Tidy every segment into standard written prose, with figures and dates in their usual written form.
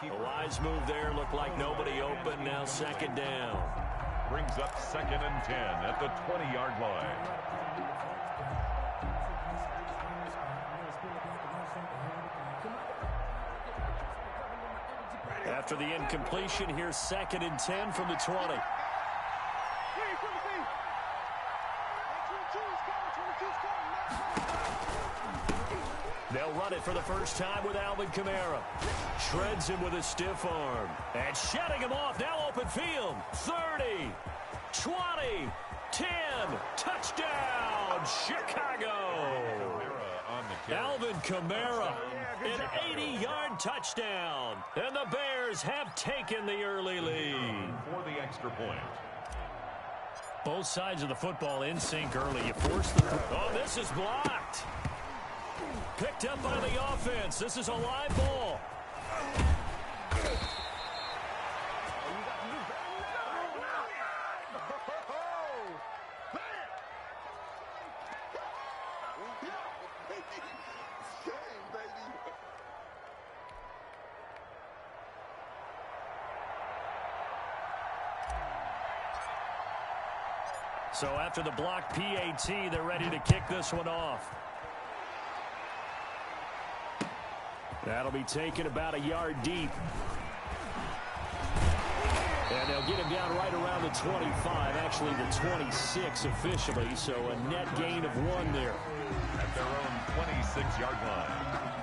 A wise move there. Looked like nobody open. Now second down. Brings up 2nd and 10 at the 20-yard line. After the incompletion, here's 2nd and 10 from the 20. They'll run it for the first time with Alvin Kamara. Shreds him with a stiff arm. And shutting him off. Now open field. 30, 20, 10. Touchdown, Chicago. Alvin Kamara, an 80-yard touchdown. And the Bears have taken the early lead. For the extra point. Both sides of the football in sync early. You force the... Oh, this is blocked. Picked up by the offense. This is a live ball. So after the block PAT, they're ready to kick this one off. That'll be taken about a yard deep. And they'll get him down right around the 25, actually the 26 officially, so a net gain of 1 there. At their own 26-yard line.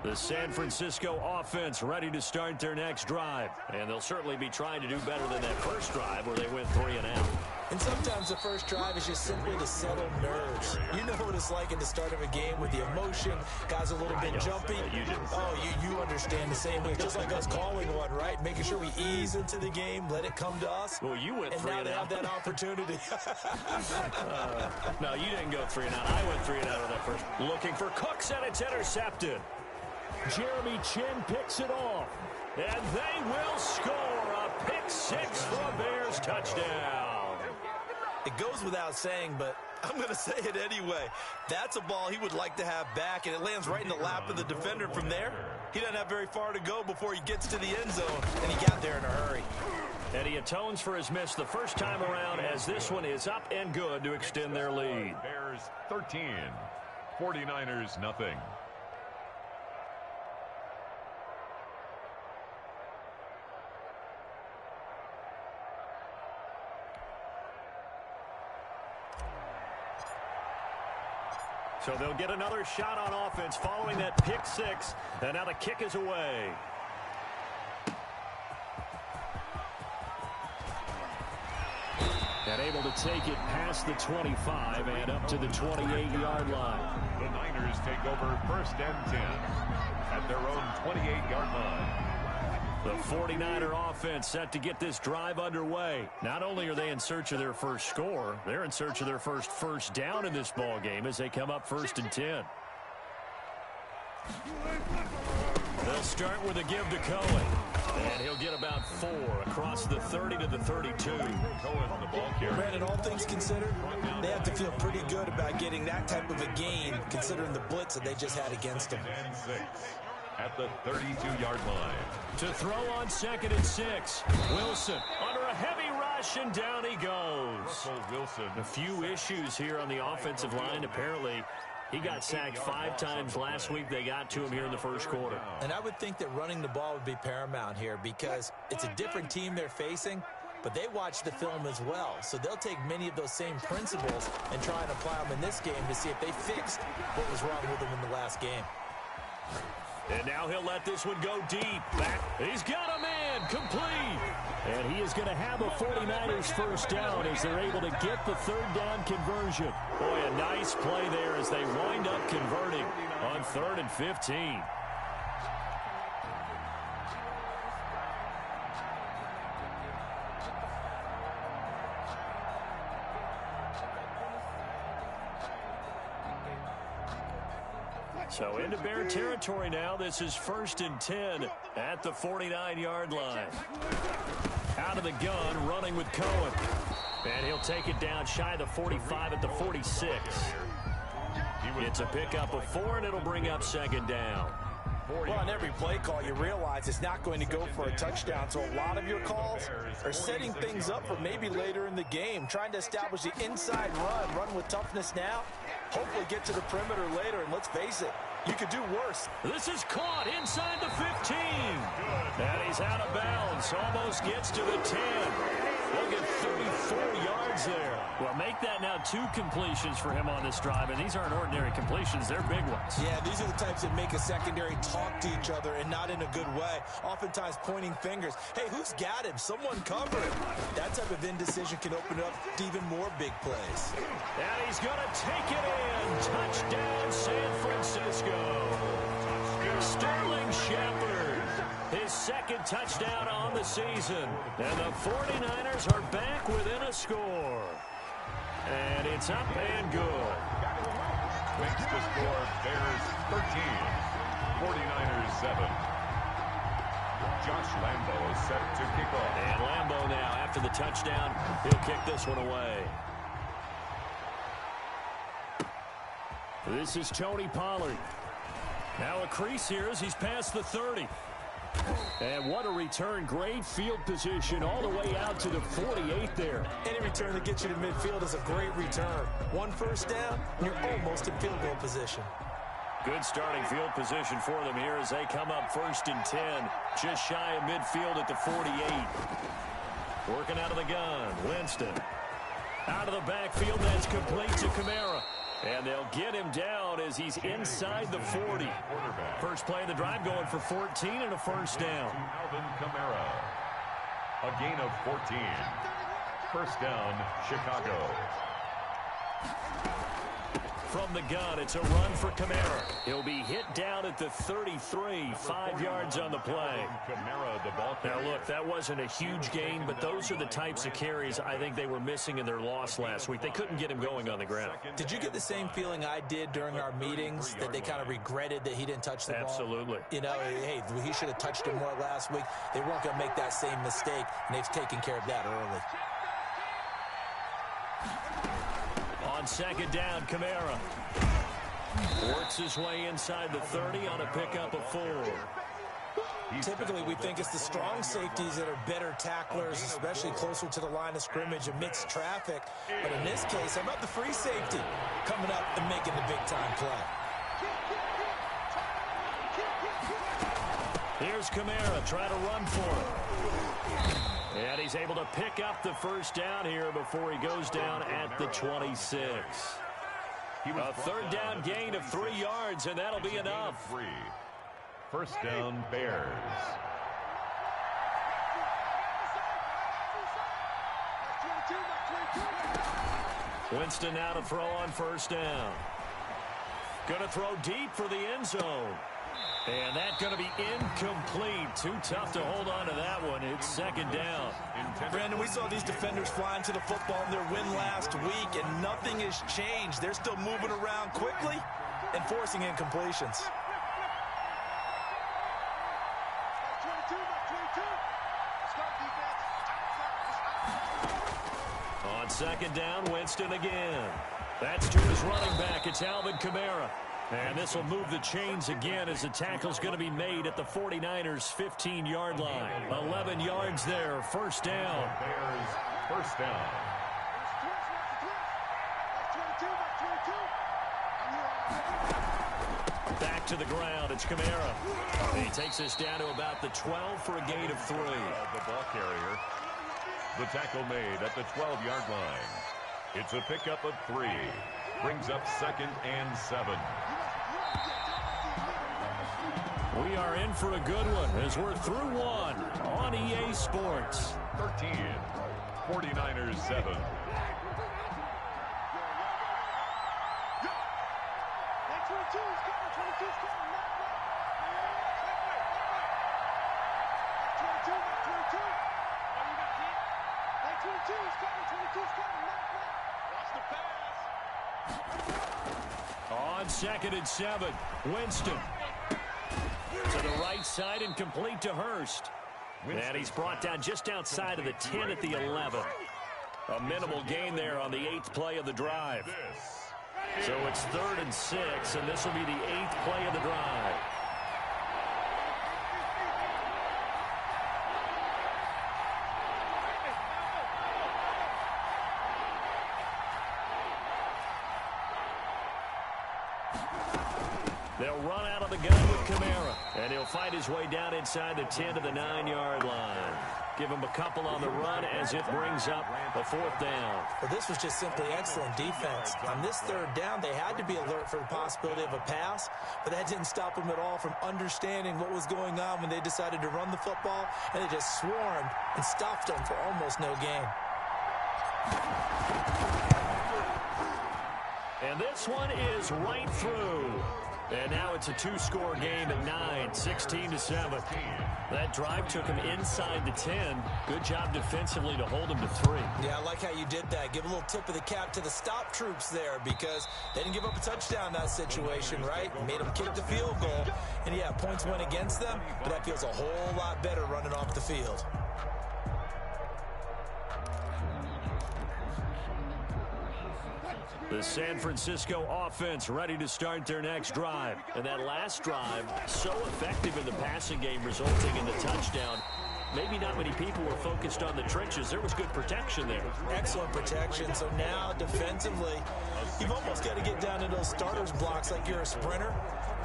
The San Francisco offense ready to start their next drive. And they'll certainly be trying to do better than that first drive where they went 3 and out. And sometimes the first drive is just simply to settle nerves. You know what it's like at the start of a game with the emotion. Guys a little bit jumpy. Oh, you understand the same way. Just like us calling one, right? Making sure we ease into the game, let it come to us. Well, you went 3 and out. And now they have that opportunity. No, you didn't go 3 and out. I went 3 and out of that first. Looking for Cooks, and it's intercepted. Jeremy Chin picks it off. And they will score a pick 6 for a Bears touchdown. It goes without saying, but I'm going to say it anyway. That's a ball he would like to have back, and it lands right in the lap of the defender from there. He doesn't have very far to go before he gets to the end zone, and he got there in a hurry. And he atones for his miss the first time around as this one is up and good to extend their lead. Bears 13, 49ers nothing. So they'll get another shot on offense following that pick 6. And now the kick is away. And able to take it past the 25 and up to the 28-yard line. The Niners take over 1st and 10 at their own 28-yard line. The 49er offense set to get this drive underway. Not only are they in search of their first score, they're in search of their first down in this ball game as they come up 1st and 10. They'll start with a give to Cohen. And he'll get about 4 across the 30 to the 32. Cohen on the ball carrier. Brandon, all things considered, they have to feel pretty good about getting that type of a gain considering the blitz that they just had against them. And 6 at the 32-yard line. To throw on 2nd and 6. Wilson under a heavy rush, and down he goes. Russell Wilson. A few issues here on the offensive line. Apparently, he got sacked 5 times last week. They got to him here in the first quarter. And I would think that running the ball would be paramount here because it's a different team they're facing, but they watch the film as well. So they'll take many of those same principles and try and apply them in this game to see if they fixed what was wrong with them in the last game. And now he'll let this one go deep. Back. He's got a man complete. And he is going to have a 49ers first down as they're able to get the 3rd down conversion. Boy, a nice play there as they wind up converting on 3rd and 15. So into Bear territory now. This is 1st and 10 at the 49-yard line. Out of the gun, running with Cohen. And he'll take it down shy of the 45 at the 46. It's a pickup of 4, and it'll bring up 2nd down. Well, on every play call, you realize it's not going to go for a touchdown. So a lot of your calls are setting things up for maybe later in the game, trying to establish the inside run with toughness now, hopefully get to the perimeter later. And let's face it, you could do worse. This is caught inside the 15. And he's out of bounds. Almost gets to the 10. Look at 34 yards there. Well, make that now 2 completions for him on this drive. And these aren't ordinary completions. They're big ones. Yeah, these are the types that make a secondary talk to each other and not in a good way. Oftentimes pointing fingers. Hey, who's got him? Someone cover him. That type of indecision can open up to even more big plays. And he's going to take it in. Touchdown, San Francisco. Sterling Shepard, his 2nd touchdown on the season. And the 49ers are back within a score. And it's up and good. Makes the score Bears 13, 49ers 7. Josh Lambo is set to kick off. And Lambo now, after the touchdown, he'll kick this one away. This is Tony Pollard. Now a crease here as he's past the 30. And what a return. Great field position all the way out to the 48 there. Any return that gets you to midfield is a great return. 1 first down, and you're almost in field goal position. Good starting field position for them here as they come up 1st and 10. Just shy of midfield at the 48. Working out of the gun. Winston. Out of the backfield. That's complete to Kamara. And they'll get him down as he's inside the 40. First play of the drive going for 14 and a first down. Alvin Kamara. A gain of 14. First down, Chicago. From the gun, it's a run for Kamara. He'll be hit down at the 33, 5 yards on the play. Kamara, the ball now, look, that wasn't a huge gain, but those are the types of carries I think they were missing in their loss last week. They couldn't get him going on the ground. Did you get the same feeling I did during our meetings, that they kind of regretted that he didn't touch the ball? Absolutely. You know, hey, he should have touched it more last week. They weren't going to make that same mistake, and they've taken care of that early. On 2nd down, Kamara works his way inside the 30 on a pickup of 4. Typically, we think it's the strong safeties that are better tacklers, especially closer to the line of scrimmage amidst traffic. But in this case, how about the free safety coming up and making the big-time play? Here's Kamara trying to run for it. And he's able to pick up the first down here before he goes down at the 26. A 3rd down gain of 3 yards, and that'll be enough. First down, Bears. Winston now to throw on first down. Going to throw deep for the end zone. And that's going to be incomplete. Too tough to hold on to that one. It's 2nd down. Brandon, we saw these defenders flying to the football in their win last week, and nothing has changed. They're still moving around quickly and forcing incompletions. On 2nd down, Winston again. That's to his running back. It's Alvin Kamara. And this will move the chains again as the tackle's going to be made at the 49ers' 15-yard line. 11 yards there, first down. Bears, first down. Back to the ground, it's Kamara. And he takes us down to about the 12 for a gain of 3. The ball carrier. The tackle made at the 12-yard line. It's a pickup of 3. Brings up 2nd and 7. We are in for a good one as we're through one on EA Sports. 13, 49ers 7. On 2nd and 7, Winston. To the right side and complete to Hurst. And he's brought down just outside of the 10 at the 11. A minimal gain there on the 8th play of the drive. So it's 3rd and 6, and this will be the 8th play of the drive. They'll run out of the gun with Kamara, and he'll fight his way down inside the 10 to the 9-yard line. Give him a couple on the run as it brings up a 4th down. Well, this was just simply excellent defense. On this 3rd down, they had to be alert for the possibility of a pass, but that didn't stop them at all from understanding what was going on when they decided to run the football, and they just swarmed and stopped them for almost no gain. And this one is right through. And now it's a 2-score game at 9, 16-7. That drive took him inside the 10. Good job defensively to hold him to 3. Yeah, I like how you did that. Give a little tip of the cap to the stop troops there because they didn't give up a touchdown in that situation, right? Made them kick the field goal. And, yeah, points went against them, but that feels a whole lot better running off the field. The San Francisco offense ready to start their next drive. And that last drive, so effective in the passing game, resulting in the touchdown. Maybe not many people were focused on the trenches. There was good protection there. Excellent protection. So now, defensively, you've almost got to get down to those starters blocks like you're a sprinter.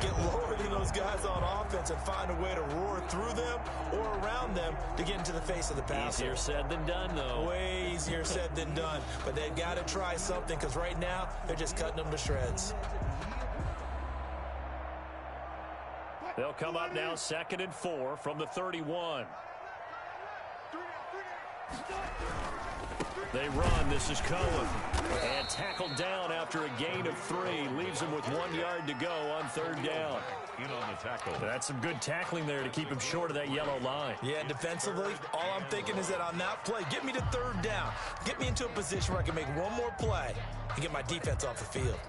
Get lower than those guys on offense and find a way to roar through them or around them to get into the face of the passer. Easier said than done, though. Way easier said than done. But they've got to try something because right now they're just cutting them to shreds. They'll come up now 2nd and 4 from the 31. They run. This is Cohen. And tackled down after a gain of 3. Leaves him with 1 yard to go on 3rd down. In on the tackle. That's some good tackling there to keep him short of that yellow line. Yeah, defensively, all I'm thinking is that on that play, get me to 3rd down. Get me into a position where I can make one more play and get my defense off the field.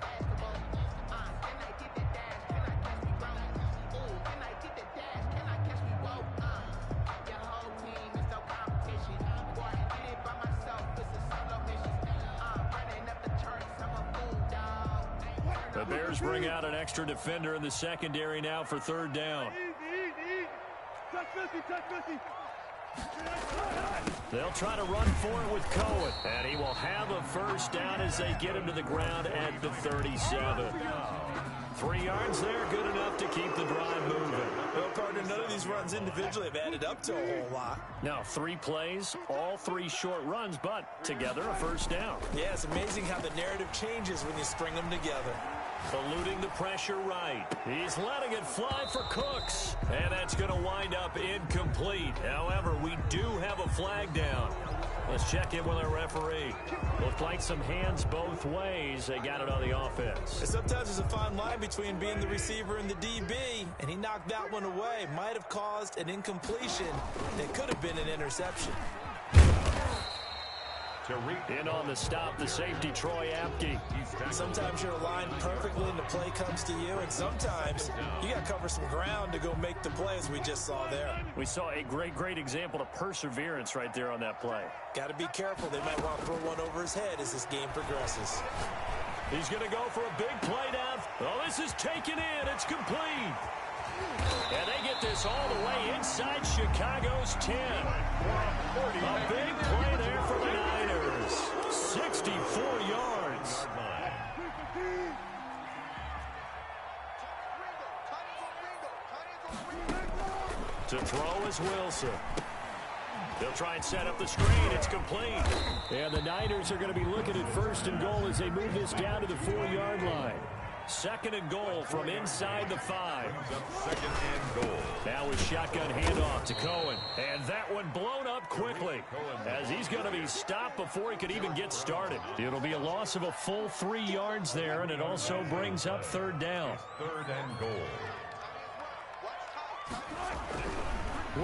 The Bears bring out an extra defender in the secondary now for 3rd down. They'll try to run for it with Cohen. And he will have a 1st down as they get him to the ground at the 37. 3 yards there, good enough to keep the drive moving. Well, partner, none of these runs individually have added up to a whole lot. Now, 3 plays, all 3 short runs, but together a 1st down. Yeah, it's amazing how the narrative changes when you string them together. Eluding the pressure right. He's letting it fly for Cooks. And that's going to wind up incomplete. However, we do have a flag down. Let's check in with our referee. Looked like some hands both ways. They got it on the offense. And sometimes there's a fine line between being the receiver and the DB, and he knocked that one away. Might have caused an incompletion that could have been an interception. In on the stop, the safety, Troy Apke. Sometimes you're aligned perfectly and the play comes to you, and sometimes you got to cover some ground to go make the play, as we just saw there. We saw a great example of perseverance right there on that play. Got to be careful. They might want to throw one over his head as this game progresses. He's going to go for a big play down. Oh, this is taken in. It's complete. And they get this all the way inside Chicago's 10. A big play there for the Niners. 64 yards. To throw is Wilson. They'll try and set up the screen. It's complete. And the Niners are going to be looking at 1st and goal as they move this down to the 4-yard line. 2nd and goal from inside the 5. 2nd and goal. Now with shotgun handoff to Cohen. And that one blown up quickly as he's going to be stopped before he could even get started. It'll be a loss of a full 3 yards there, and it also brings up 3rd down. 3rd and goal.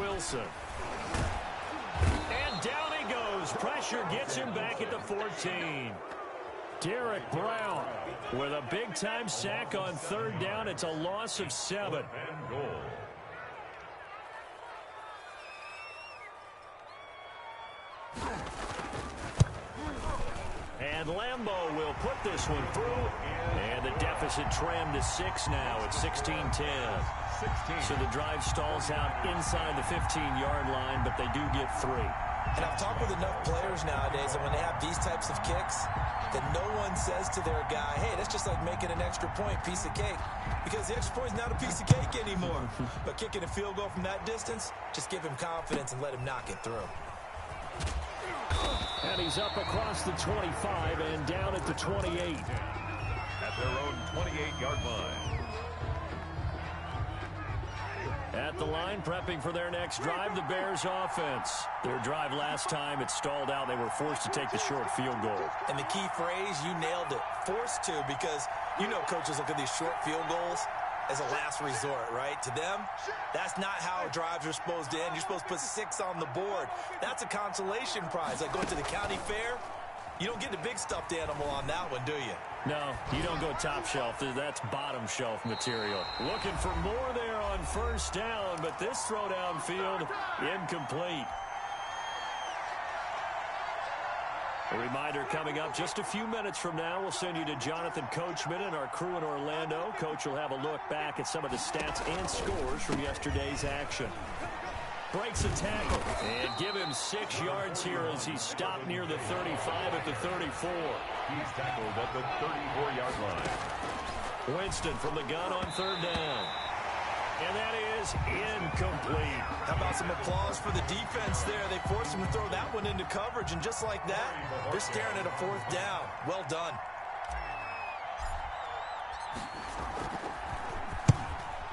Wilson. And down he goes. Pressure gets him back at the 14. Derek Brown with a big-time sack on third down. It's a loss of 7. And goal. And Lambeau will put this one through. And the deficit trimmed to 6 now at 16-10. So the drive stalls out inside the 15-yard line, but they do get 3. And I've talked with enough players nowadays that when they have these types of kicks, that no one says to their guy, hey, that's just like making an extra point, piece of cake. Because the extra point is not a piece of cake anymore. But kicking a field goal from that distance, just give him confidence and let him knock it through. And he's up across the 25 and down at the 28. At their own 28-yard line. At the line, prepping for their next drive, the Bears offense. Their drive last time, it stalled out. They were forced to take the short field goal. And the key phrase, you nailed it, forced to, because you know coaches look at these short field goals as a last resort, right? To them, that's not how drives are supposed to end. You're supposed to put 6 on the board. That's a consolation prize. Like going to the county fair, you don't get the big stuffed animal on that one, do you? No, you don't go top shelf. That's bottom shelf material. Looking for more there on first down, but this throw downfield, incomplete. A reminder coming up just a few minutes from now, we'll send you to Jonathan Coachman and our crew in Orlando. Coach will have a look back at some of the stats and scores from yesterday's action. Breaks a tackle and give him 6 yards here as he's stopped near the 35 at the 34. He's tackled at the 34-yard line. Winston from the gun on third down. And that is incomplete. How about some applause for the defense there? They forced him to throw that one into coverage, and just like that, they're staring at a 4th down. Well done.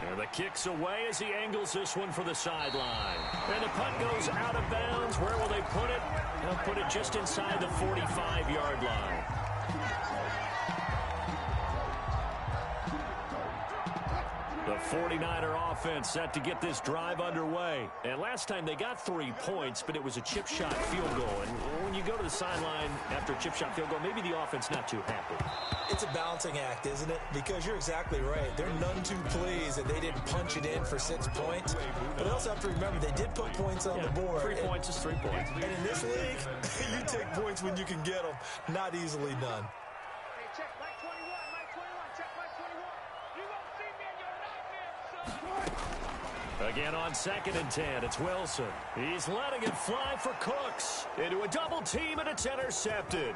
And the kick's away as he angles this one for the sideline. And the punt goes out of bounds. Where will they put it? They'll put it just inside the 45-yard line. The 49er offense set to get this drive underway. And last time they got 3 points, but it was a chip shot field goal. And when you go to the sideline after a chip shot field goal, maybe the offense not too happy. It's a balancing act, isn't it? Because you're exactly right. They're none too pleased that they didn't punch it in for 6 points. But they also have to remember they did put points on the board. 3 points is 3 points. And in this league, you take points when you can get them. Not easily done. Again on 2nd and 10, it's Wilson. He's letting it fly for Cooks. Into a double team, and it's intercepted.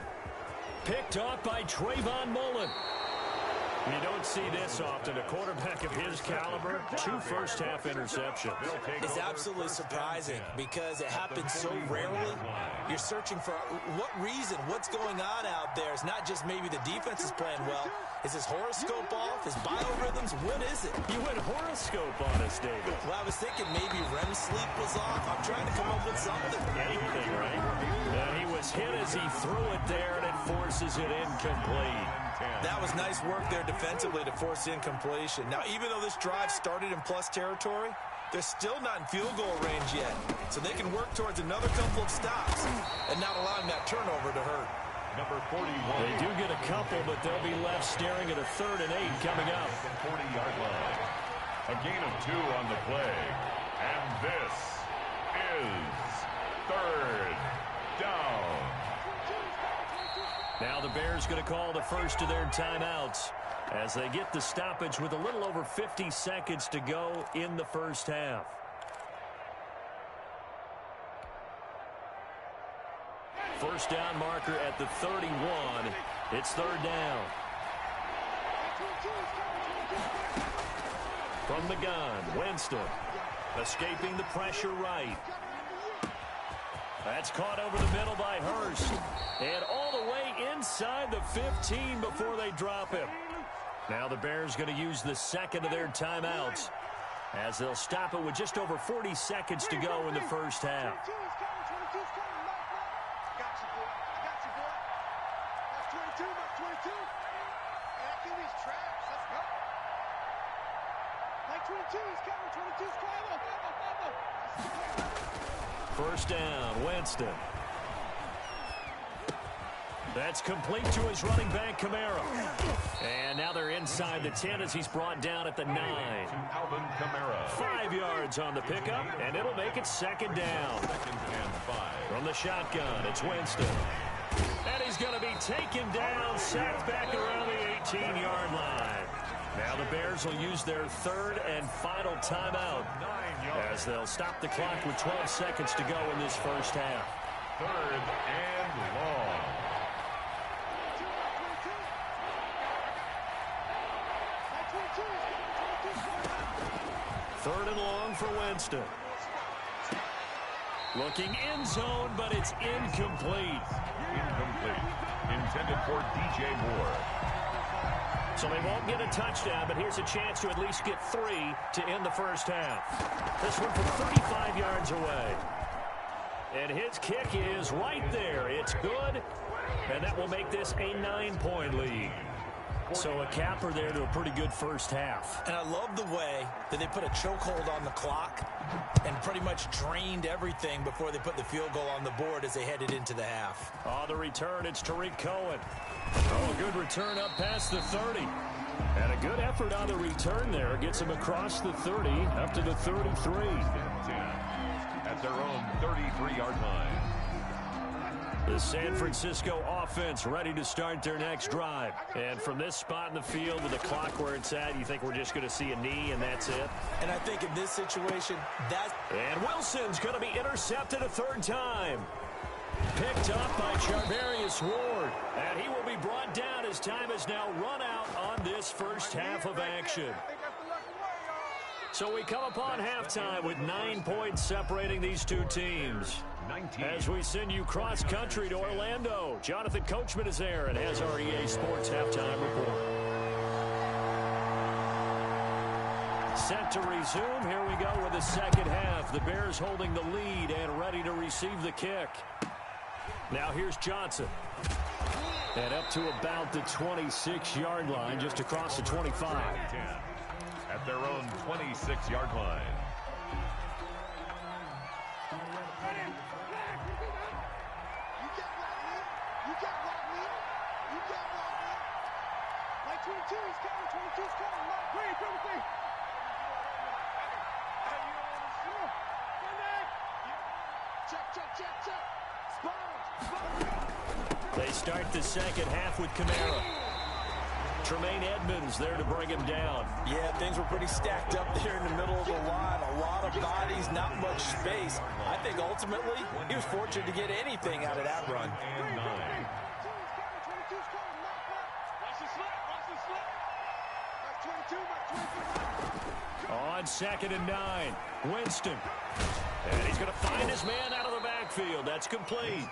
Picked off by Trayvon Mullen. You don't see this often. A quarterback of his caliber, 2 first-half interceptions. It's absolutely surprising because it happens so rarely. You're searching for what reason, what's going on out there. It's not just maybe the defense is playing well. Is his horoscope off? His biorhythms? What is it? You went horoscope on us, David. Well, I was thinking maybe REM sleep was off. I'm trying to come up with something. Anything, right? He was hit as he threw it there, and it forces it incomplete. That was nice work there defensively to force incompletion. Now, even though this drive started in plus territory, they're still not in field goal range yet. So they can work towards another couple of stops and not allowing that turnover to hurt. Number 41. They do get a couple, but they'll be left staring at a 3rd and 8 coming up. 40-yard line. A gain of 2 on the play. And this is 3rd down. Now the Bears going to call the first of their timeouts as they get the stoppage with a little over 50 seconds to go in the first half. First down marker at the 31. It's 3rd down. From the gun, Winston escaping the pressure right. That's caught over the middle by Hurst. And all the way inside the 15 before they drop him. Now the Bears going to use the 2nd of their timeouts as they'll stop it with just over 40 seconds to go in the first half. First down, Winston. That's complete to his running back, Kamara. And now they're inside the 10 as he's brought down at the 9. Alvin Kamara. 5 yards on the pickup, and it'll make it second down. Second and 5. From the shotgun, it's Winston. And he's going to be taken down, sacked back around the 18-yard line. Now the Bears will use their third and final timeout as they'll stop the clock with 12 seconds to go in this first half. Third and long. Third and long for Winston. Looking end zone, but it's incomplete. Incomplete. Intended for DJ Moore. So they won't get a touchdown, but here's a chance to at least get 3 to end the first half. This one from 35 yards away. And his kick is right there. It's good, and that will make this a 9-point lead. So a capper there to a pretty good first half. And I love the way that they put a chokehold on the clock and pretty much drained everything before they put the field goal on the board as they headed into the half. On the return, it's Tariq Cohen. Oh, a good return up past the 30. And a good effort on the return there. Gets him across the 30 up to the 33. At their own 33-yard line. The San Francisco offense ready to start their next drive. And from this spot in the field with the clock where it's at, you think we're just going to see a knee and that's it? And I think in this situation, And Wilson's going to be intercepted a third time. Picked up by Charvarius Ward. And he will be brought down as time has now run out on this first half of action. So we come upon halftime with 9 points separating these two teams. 19. As we send you cross-country to Orlando, Jonathan Coachman is there and has our EA Sports halftime report. Set to resume. Here we go with the second half. The Bears holding the lead and ready to receive the kick. Now here's Johnson. And up to about the 26-yard line, just across the 25. At their own 26-yard line. They start the second half with Kamara. Tremaine Edmonds there to bring him down. Yeah, things were pretty stacked up there in the middle of the line. A lot of bodies, not much space. I think ultimately he was fortunate to get anything out of that run. And 9. On second and 9, Winston. And he's going to find his man out of the backfield. That's complete.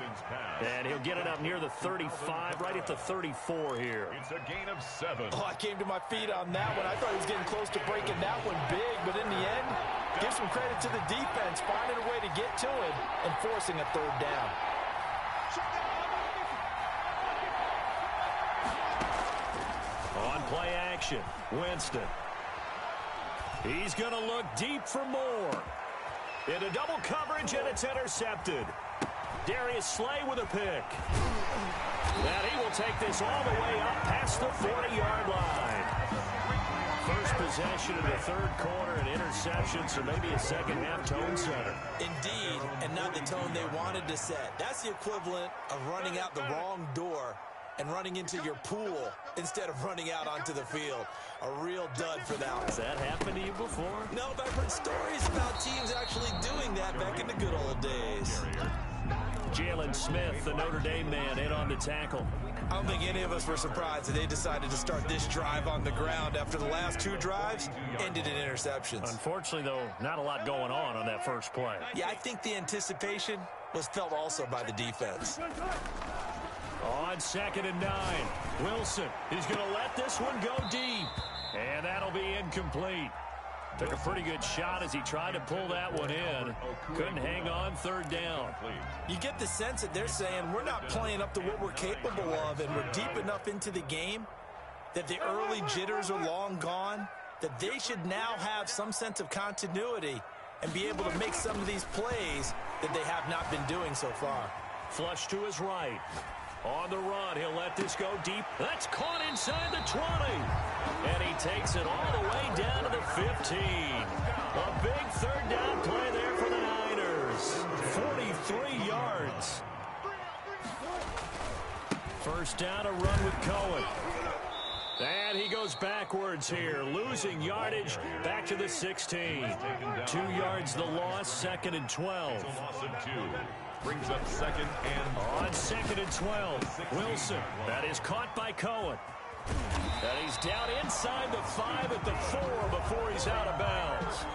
And he'll get it up near the 35, right at the 34 here. It's a gain of 7. Oh, I came to my feet on that one. I thought he was getting close to breaking that one big, but in the end, give some credit to the defense, finding a way to get to it and forcing a third down. On play action, Winston. He's going to look deep for more. Into double coverage, and it's intercepted. Darius Slay with a pick. And he will take this all the way up past the 40-yard line. First possession of the third quarter, an interception, so maybe a second-half tone setter. Indeed, and not the tone they wanted to set. That's the equivalent of running out the wrong door and running into your pool instead of running out onto the field. A real dud for that one. Has that happened to you before? No, but I've heard stories about teams actually doing that back in the good old days. Jalen Smith, the Notre Dame man, in on the tackle. I don't think any of us were surprised that they decided to start this drive on the ground after the last 2 drives ended in interceptions. Unfortunately, though, not a lot going on that first play. Yeah, I think the anticipation was felt also by the defense. On second and 9, Wilson. He's going to let this one go deep. And that'll be incomplete. Took a pretty good shot as he tried to pull that one in. Couldn't hang on third down. You get the sense that they're saying we're not playing up to what we're capable of, and we're deep enough into the game that the early jitters are long gone, that they should now have some sense of continuity and be able to make some of these plays that they have not been doing so far. Flush to his right. On the run, he'll let this go deep. That's caught inside the 20. And he takes it all the way down to the 15. A big third down play there for the Niners. 43 yards. First down, a run with Cohen. And he goes backwards here, losing yardage back to the 16. 2 yards the loss, 2nd and 12. Brings up 2nd and... On 2nd and 12, Wilson. That is caught by Cohen. And he's down inside the 5 at the 4 before he's out of bounds.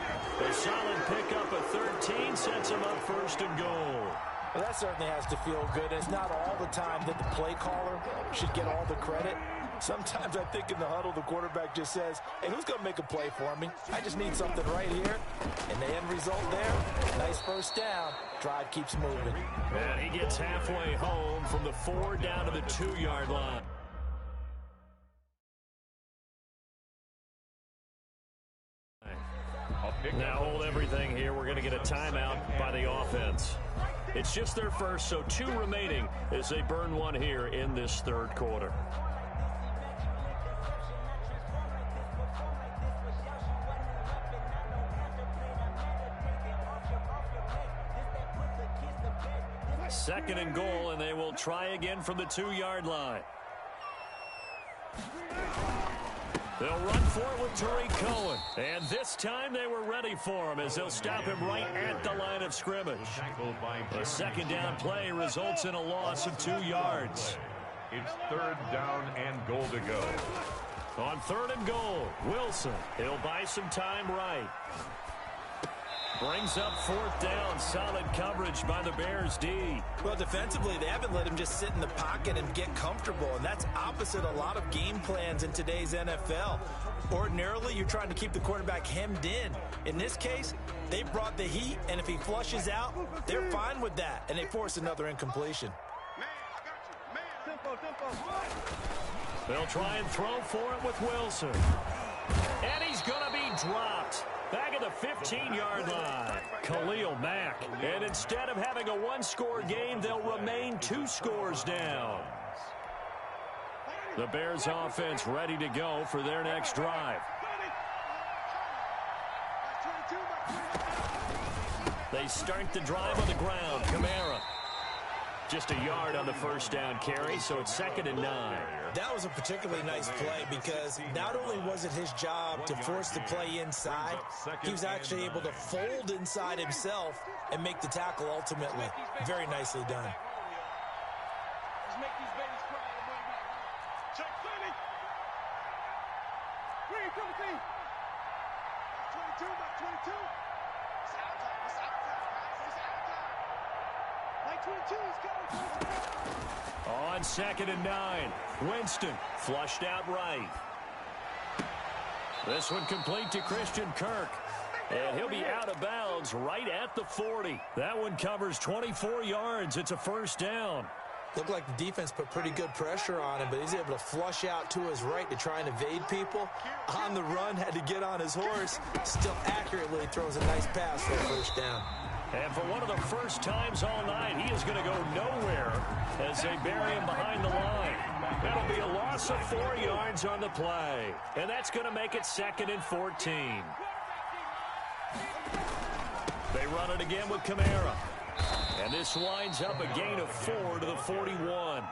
A solid pickup of 13 sets him up 1st and goal. Well, that certainly has to feel good. It's not all the time that the play caller should get all the credit. Sometimes I think in the huddle, the quarterback just says, hey, who's going to make a play for me? I just need something right here. And the end result there, nice first down. Drive keeps moving. And he gets halfway home from the 4 down to the 2-yard line. Now hold everything here. We're going to get a timeout by the offense. It's just their first, so 2 remaining as they burn one here in this 3rd quarter. Second and goal, and they will try again from the 2-yard line. They'll run for it with Tariq Cohen. And this time they were ready for him as they'll stop him right at the line of scrimmage. A 2nd down play results in a loss of 2 yards. It's 3rd down and goal to go. On 3rd and goal, Wilson. He'll buy some time right. Brings up 4th down. Solid coverage by the Bears D. Well, defensively, they haven't let him just sit in the pocket and get comfortable, and that's opposite a lot of game plans in today's NFL. Ordinarily, you're trying to keep the quarterback hemmed in. In this case, they brought the heat, and if he flushes out, they're fine with that, and they force another incompletion. They'll try and throw for it with Wilson. And he's going to be dropped. Back at the 15-yard line, Khalil Mack. And instead of having a 1-score game, they'll remain 2 scores down. The Bears offense ready to go for their next drive. They start the drive on the ground. Kamara. Just a yard on the first down carry, so it's 2nd and 9. That was a particularly nice play because not only was it his job to force the play inside, he was actually able to fold inside himself and make the tackle ultimately. Very nicely done. On 2nd and 9, Winston flushed out right. This one complete to Christian Kirk. And he'll be out of bounds right at the 40. That one covers 24 yards. It's a 1st down. Looked like the defense put pretty good pressure on him, but he's able to flush out to his right to try and evade people. On the run, had to get on his horse. Still accurately throws a nice pass for a 1st down. And for one of the first times all night, he is going to go nowhere as they bury him behind the line. That'll be a loss of 4 yards on the play. And that's going to make it 2nd and 14. They run it again with Kamara. And this winds up a gain of 4 to the 41.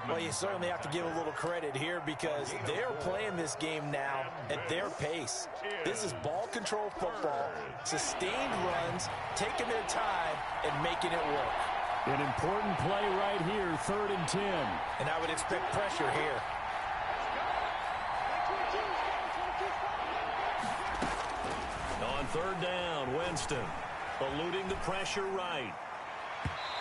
Well, you certainly have to give a little credit here because they're playing this game now at their pace. This is ball control football, sustained runs, taking their time, and making it work. An important play right here, 3rd and 10. And I would expect pressure here. On 3rd down, Winston eluding the pressure right.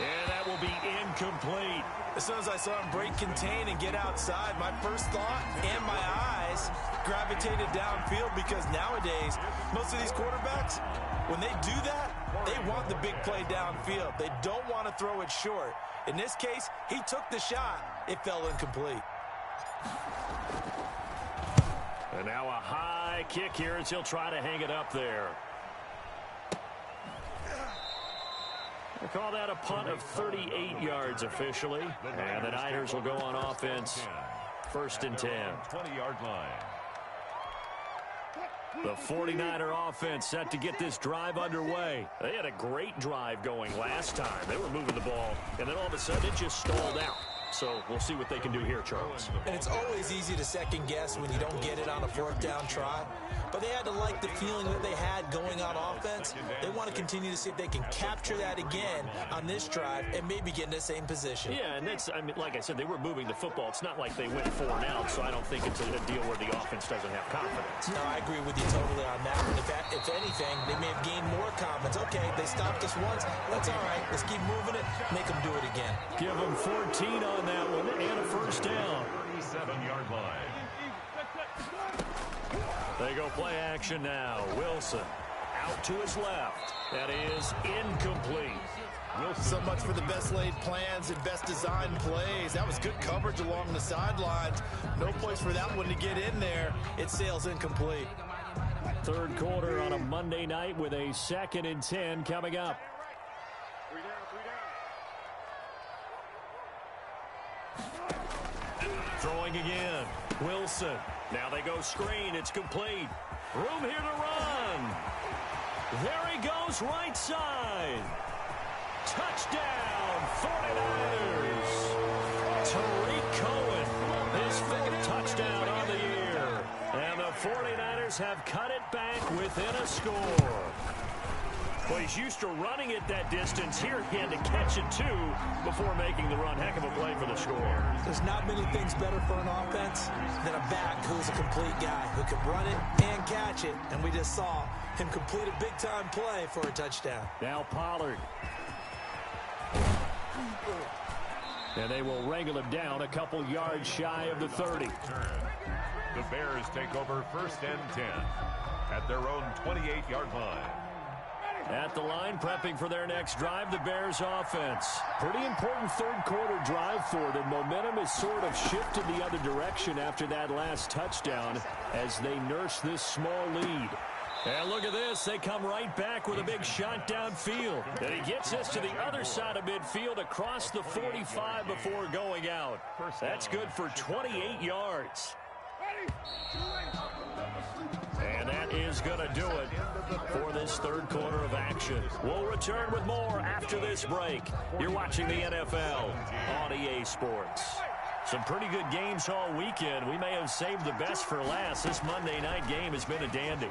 And that will be incomplete. As soon as I saw him break contain and get outside, my first thought and my eyes gravitated downfield because nowadays, most of these quarterbacks, when they do that, they want the big play downfield. They don't want to throw it short. In this case, he took the shot. It fell incomplete. And now a high kick here as he'll try to hang it up there. We'll call that a punt of 38 yards officially. And the Niners will go on offense. 1st and 10. 20-yard line. The 49er offense set to get this drive underway. They had a great drive going last time. They were moving the ball, and then all of a sudden it just stalled out. So we'll see what they can do here, Charles. And it's always easy to second guess when you don't get it on a 4th down try. But they had to like the feeling that they had going on offense. They want to continue to see if they can capture that again on this drive and maybe get in the same position. Yeah, and that's, I mean, like I said, they were moving the football. It's not like they went 4 and out, so I don't think it's a deal where the offense doesn't have confidence. No, I agree with you totally on that one. If anything, they may have gained more confidence. Okay, they stopped us once. That's all right. Let's keep moving it. Make them do it again. Give them 14 on that one and a 1st down. 37-yard line. They go play action now. Wilson out to his left. That is incomplete. So much for the best laid plans and best designed plays. That was good coverage along the sidelines. No place for that one to get in there. It sails incomplete. 3rd quarter on a Monday night with a 2nd and 10 coming up. Throwing again. Wilson. Now they go screen. It's complete. Room here to run. There he goes, right side. Touchdown, 49ers. Tariq Cohen, his 5th touchdown on the year. And the 49ers have cut it back within a score. Well, he's used to running it that distance. Here he had to catch it, too, before making the run. Heck of a play for the score. There's not many things better for an offense than a back who's a complete guy who can run it and catch it. And we just saw him complete a big-time play for a touchdown. Now Pollard. And they will wrangle him down a couple yards shy of the 30. The Bears take over 1st and 10 at their own 28-yard line. At the line, prepping for their next drive, the Bears offense. Pretty important 3rd quarter drive for them. Momentum has sort of shifted the other direction after that last touchdown as they nurse this small lead. And look at this. They come right back with a big shot downfield. And he gets this to the other side of midfield across the 45 before going out. That's good for 28 yards. And that is going to do it for this 3rd quarter of action. We'll return with more after this break. You're watching the NFL on EA Sports. Some pretty good games all weekend. We may have saved the best for last. This Monday night game has been a dandy.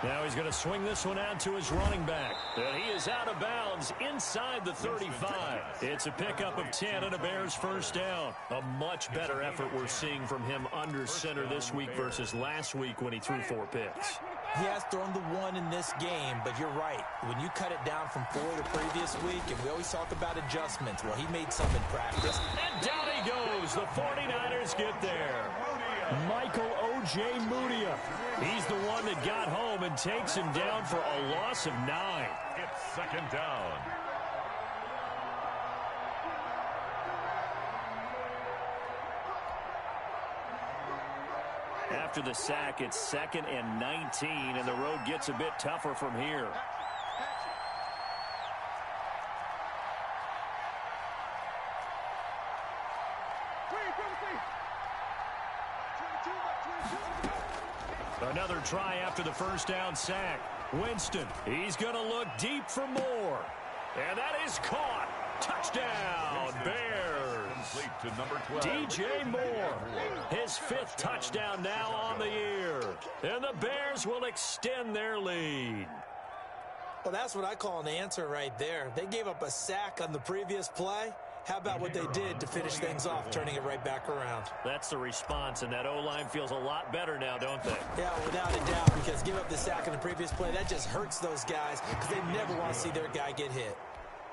Now he's going to swing this one out to his running back. And he is out of bounds inside the 35. It's a pickup of 10 and a Bears 1st down. A much better effort we're seeing from him under center this week versus last week when he threw 4 picks. He has thrown the 1 in this game, but you're right. When you cut it down from 4 the previous week, and we always talk about adjustments, well, he made some in practice. And down he goes. The 49ers get there. Michael O.J. Mudia. He's the one that got home and takes him down for a loss of 9. It's 2nd down. After the sack, it's 2nd and 19, and the road gets a bit tougher from here. Another try after the 1st down sack. Winston, he's going to look deep for more. And that is caught. Touchdown, Bears. Complete to number 12. DJ Moore, his 5th touchdown now on the year. And the Bears will extend their lead. Well, that's what I call an answer right there. They gave up a sack on the previous play. How about what they did to finish things off, turning it right back around? That's the response, and that O-line feels a lot better now, don't they? Yeah, without a doubt, because give up the sack in the previous play, that just hurts those guys because they never want to see their guy get hit.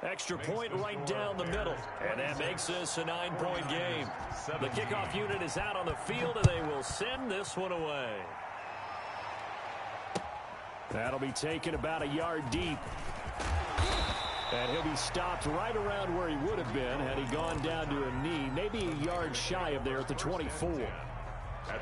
Extra point right down the middle, and that makes this a 9-point game. The kickoff unit is out on the field, and they will send this one away. That'll be taken about a yard deep. And he'll be stopped right around where he would have been had he gone down to a knee, maybe a yard shy of there at the 24.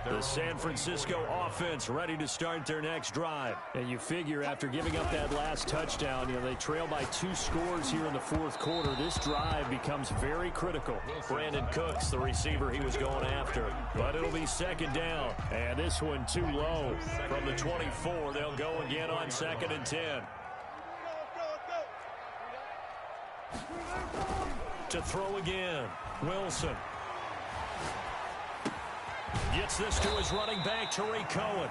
The San Francisco offense ready to start their next drive. And you figure after giving up that last touchdown, they trail by 2 scores here in the fourth quarter. This drive becomes very critical. Brandon Cooks, the receiver he was going after. But it'll be second down. And this one too low. From the 24, they'll go again on 2nd and 10. To throw again, Wilson. Gets this to his running back, Tariq Cohen.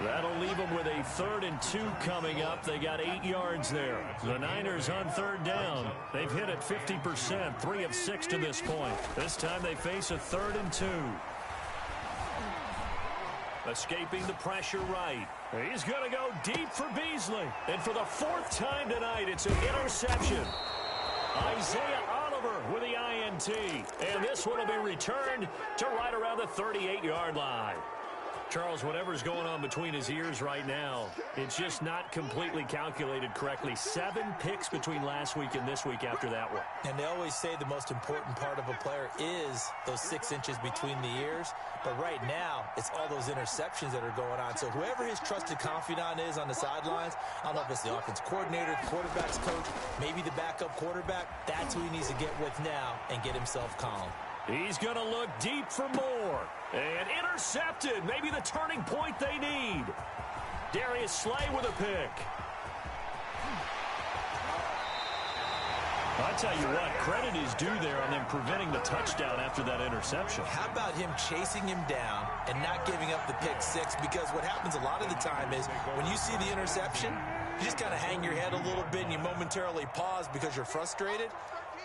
That'll leave him with a 3rd and 2 coming up. They got 8 yards there. The Niners on 3rd down. They've hit it 50%, 3 of 6 to this point. This time they face a 3rd and 2. Escaping the pressure right. He's going to go deep for Beasley. And for the 4th time tonight, it's an interception. Isaiah Oliver with the INT. And this one will be returned to right around the 38-yard line. Charles, whatever's going on between his ears right now, it's just not completely calculated correctly. 7 picks between last week and this week after that one. And they always say the most important part of a player is those 6 inches between the ears. But right now, it's all those interceptions that are going on. So whoever his trusted confidant is on the sidelines, I don't know if it's the offense coordinator, the quarterback's coach, maybe the backup quarterback, that's who he needs to get with now and get himself calm. He's going to look deep for more. And intercepted. Maybe the turning point they need. Darius Slay with a pick. I'll tell you what, credit is due there on them preventing the touchdown after that interception. How about him chasing him down and not giving up the pick 6? Because what happens a lot of the time is when you see the interception, you just kind of hang your head a little bit and you momentarily pause because you're frustrated.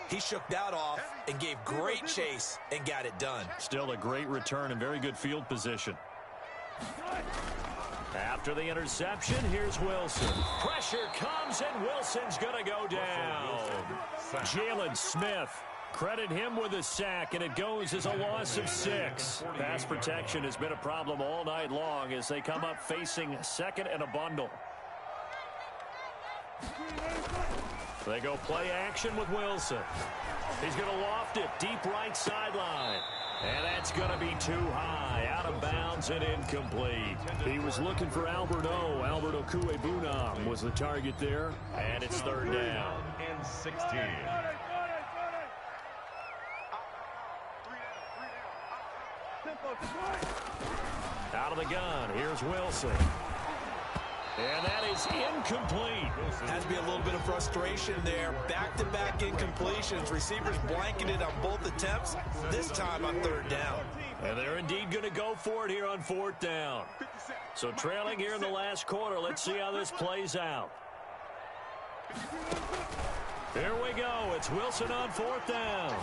He shook that off and gave great chase and got it done. Still a great return and very good field position. After the interception, here's Wilson. Pressure comes, and Wilson's going to go down. Jalen Smith, credit him with a sack, and it goes as a loss of 6. Pass protection has been a problem all night long as they come up facing 2nd and a bundle. They go play action with Wilson. He's going to loft it deep right sideline. And that's going to be too high, out of bounds and incomplete. He was looking for Albert Okuebunam was the target there. And it's 3rd down. And 16. Out of the gun, here's Wilson. And that is incomplete. Has to be a little bit of frustration there. Back-to-back incompletions. Receivers blanketed on both attempts, this time on 3rd down. And they're indeed going to go for it here on 4th down. So trailing here in the last quarter. Let's see how this plays out. Here we go. It's Wilson on 4th down.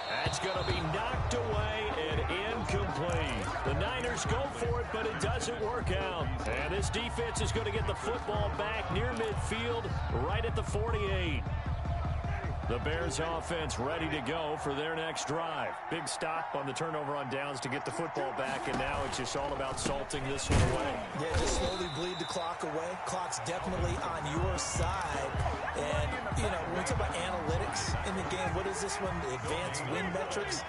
That's going to be knocked away and incomplete. The Niners go for it, but it doesn't work out. And this defense is going to get the football back near midfield, right at the 48. The Bears offense ready to go for their next drive. Big stop on the turnover on downs to get the football back, and now it's just all about salting this one away. Yeah, just slowly bleed the clock away. Clock's definitely on your side. And, when we talk about analytics in the game, what is this one? The advanced win metrics?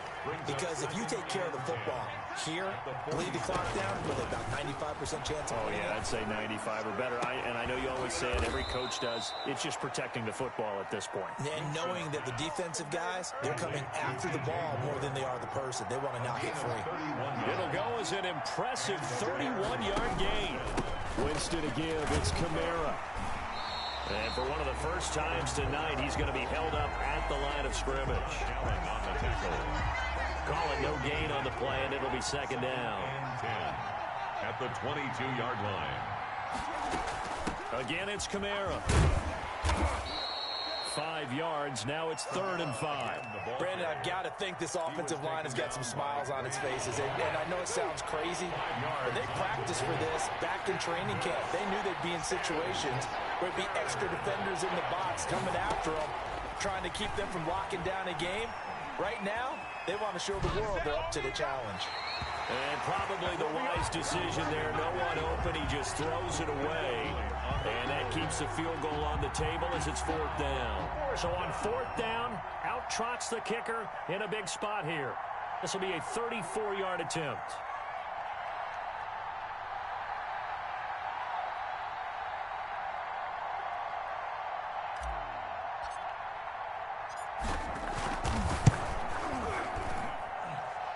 Because if you take care of the football here, bleed the clock down with about 95% chance of winning. Oh, yeah, I'd say 95 or better. And I know you always say it, every coach does. It's just protecting the football at this point. And knowing that the defensive guys, they're coming after the ball more than they are the person. They want to knock it free. It'll go as an impressive 31-yard gain. Winston again, it's Kamara. And for one of the first times tonight, he's going to be held up at the line of scrimmage. Calling no gain on the play, and it'll be 2nd down. At the 22-yard line. Again, it's Kamara. 5 yards. Now it's 3rd and 5. Brandon, I've got to think this offensive line has got some smiles on its faces. And I know it sounds crazy, but they practiced for this back in training camp. They knew they'd be in situations where it'd be extra defenders in the box coming after them, trying to keep them from locking down a game. Right now, they want to show the world they're up to the challenge. And probably the wise decision there. No one open. He just throws it away. And that keeps the field goal on the table as it's 4th down. So on 4th down, out trots the kicker in a big spot here. This will be a 34-yard attempt.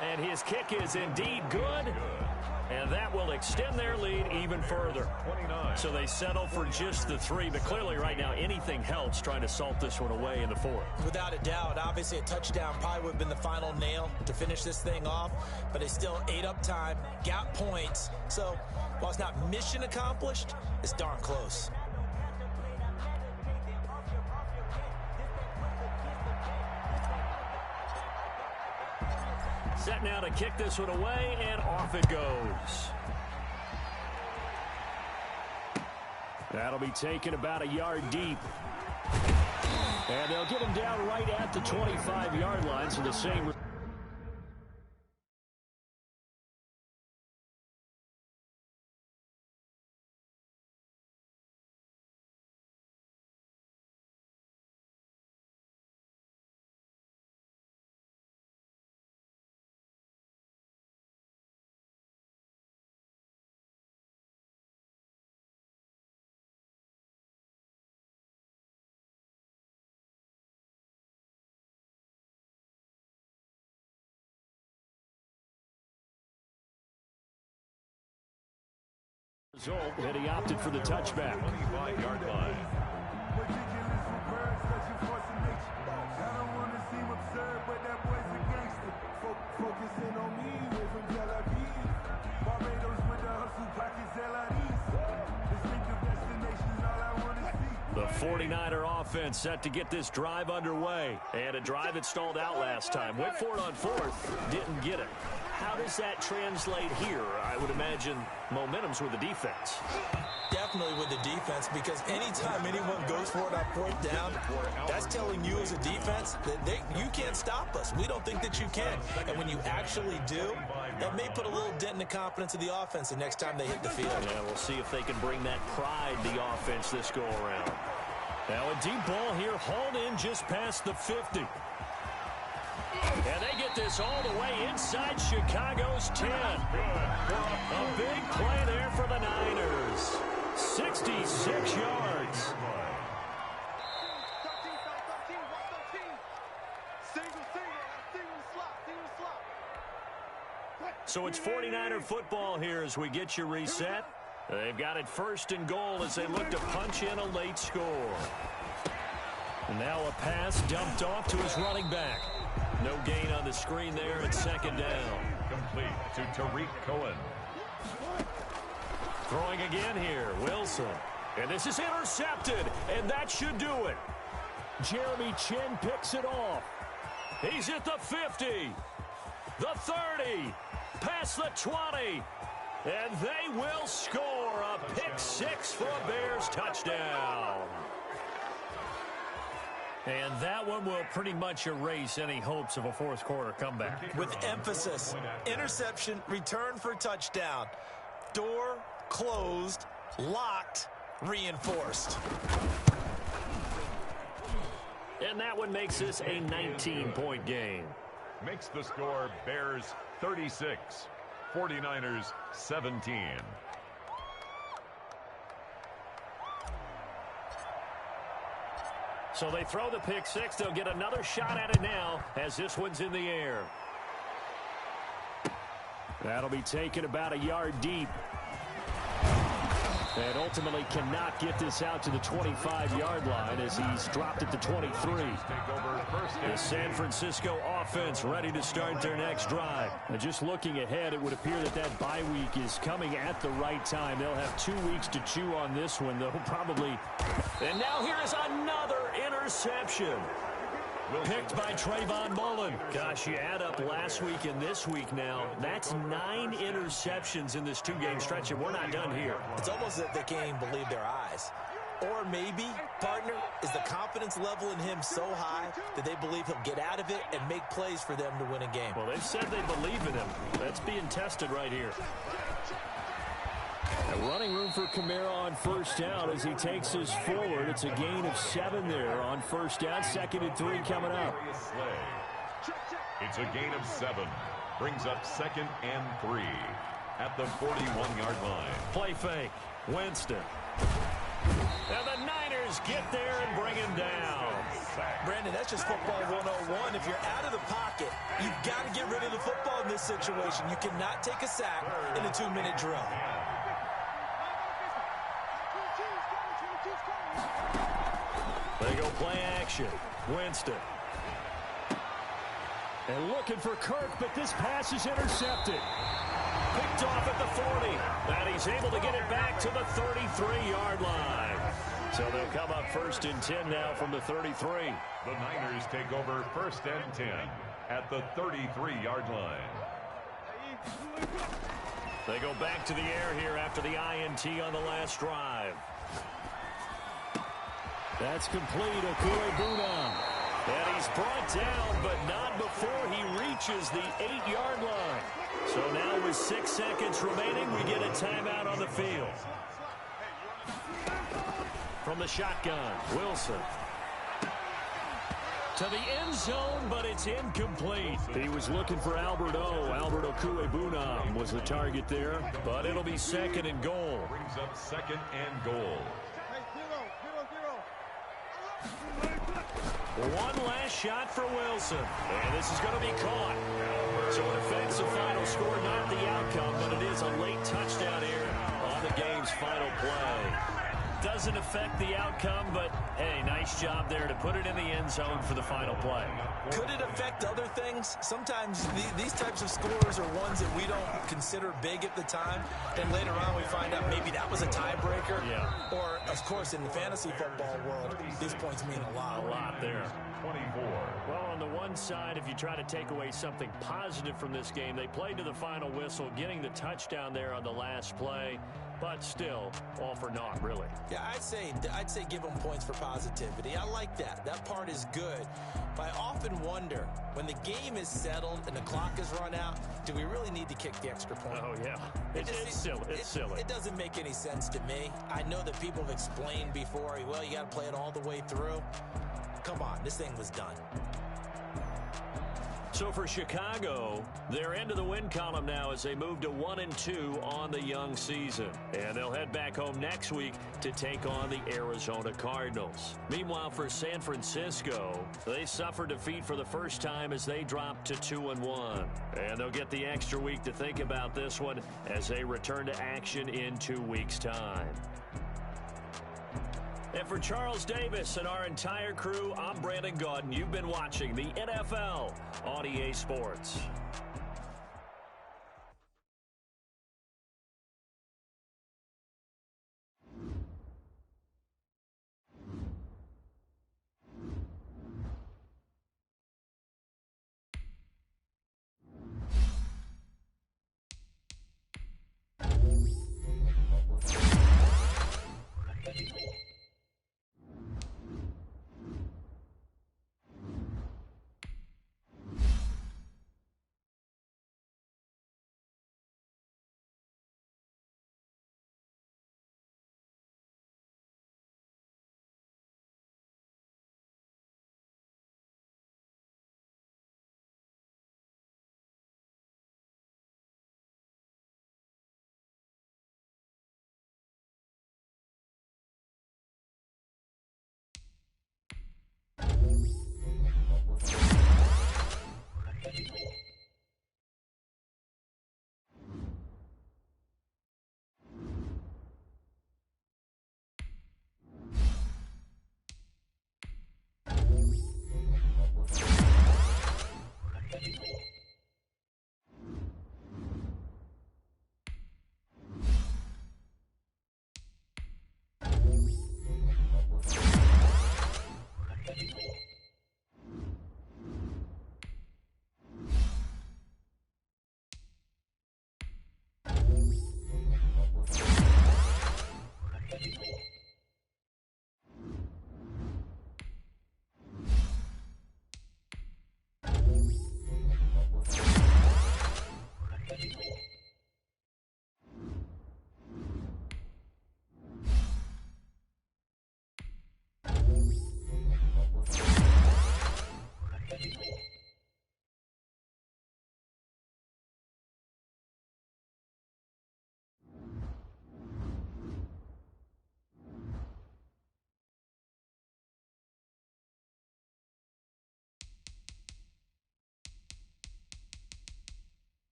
And his kick is indeed good. And that will extend their lead even further. So they settle for just the 3. But clearly right now anything helps trying to salt this one away in the 4th. Without a doubt, obviously a touchdown probably would have been the final nail to finish this thing off. But they still ate up time, got points. So while it's not mission accomplished, it's darn close. Set now to kick this one away, and off it goes. That'll be taken about a yard deep. And they'll get him down right at the 25-yard line, so the same... result, and he opted for the touchback. 25-yard line. The 49er offense set to get this drive underway. And a drive that stalled out last time. Went for it on 4th, didn't get it. How does that translate here? I would imagine momentum's with the defense. Definitely with the defense, because anytime anyone goes for it on 4th down, that's telling you as a defense that you can't stop us. We don't think that you can. And when you actually do, that may put a little dent in the confidence of the offense the next time they hit the field. Yeah, we'll see if they can bring that pride, the offense, this go-around. Now a deep ball here, hauled in just past the 50. And they get this all the way inside Chicago's 10. A big play there for the Niners. 66 yards. So it's 49er football here as we get you reset. They've got it 1st and goal as they look to punch in a late score. And now a pass dumped off to his running back. No gain on the screen there at 2nd down. Complete to Tariq Cohen. Throwing again here, Wilson. And this is intercepted, and that should do it. Jeremy Chin picks it off. He's at the 50, the 30, past the 20, and they will score a pick-6 for a Bears touchdown. And that one will pretty much erase any hopes of a 4th quarter comeback. With emphasis, interception, return for touchdown. Door closed, locked, reinforced. And that one makes this a 19-point game. Makes the score Bears 36, 49ers 17. So they throw the pick-6. They'll get another shot at it now as this one's in the air. That'll be taken about a yard deep. And ultimately cannot get this out to the 25-yard line as he's dropped it to 23. The San Francisco offense ready to start their next drive. And just looking ahead, it would appear that that bye week is coming at the right time. They'll have 2 weeks to chew on this one, though, probably. And now here is another interception. Picked by Trayvon Mullen. Gosh, you add up last week and this week now. That's 9 interceptions in this 2-game stretch, and we're not done here. It's almost as if they can't even believe their eyes. Or maybe, partner, is the confidence level in him so high that they believe he'll get out of it and make plays for them to win a game. Well, they've said they believe in him. That's being tested right here. A running room for Kamara on 1st down as he takes his forward. It's a gain of 7 there on 1st down. 2nd and 3 coming up. It's a gain of 7. Brings up 2nd and 3 at the 41-yard line. Play fake. Winston. And the Niners get there and bring him down. Brandon, that's just football 101. If you're out of the pocket, you've got to get rid of the football in this situation. You cannot take a sack in a 2-minute drill. They go play action. Winston. And looking for Kirk, but this pass is intercepted. Picked off at the 40. And he's able to get it back to the 33-yard line. So they'll come up 1st and 10 now from the 33. The Niners take over 1st and 10 at the 33-yard line. They go back to the air here after the INT on the last drive. That's complete. Okuebuna. And he's brought down, but not before he reaches the 8-yard line. So now with 6 seconds remaining, we get a timeout on the field. From the shotgun, Wilson. To the end zone, but it's incomplete. He was looking for Albert Okuebuna was the target there, but it'll be 2nd and goal. Brings up 2nd and goal. One last shot for Wilson. And this is going to be caught. So it affects the final score, not the outcome, but it is a late touchdown here on the game's final play. Doesn't affect the outcome, but, hey, nice job there to put it in the end zone for the final play. Could it affect other things? Sometimes these types of scores are ones that we don't consider big at the time. Then later on we find out maybe that was a tiebreaker. Yeah. Or, of course, in the fantasy football world, these points mean a lot. A lot there. 24. Well, on the one side, if you try to take away something positive from this game, they played to the final whistle, getting the touchdown there on the last play. But still, all for naught, really. Yeah, I'd say give them points for positivity. I like that. That part is good. But I often wonder, when the game is settled and the clock is run out, do we really need to kick the extra point? Oh, yeah. It's silly. It's silly. It doesn't make any sense to me. I know that people have explained before, well, you got to play it all the way through. Come on, this thing was done. So for Chicago, they're into the win column now as they move to 1-2 on the young season. And they'll head back home next week to take on the Arizona Cardinals. Meanwhile, for San Francisco, they suffered defeat for the first time as they dropped to 2-1. And they'll get the extra week to think about this one as they return to action in 2 weeks' time. And for Charles Davis and our entire crew, I'm Brandon Gaudin. You've been watching the NFL on EA Sports.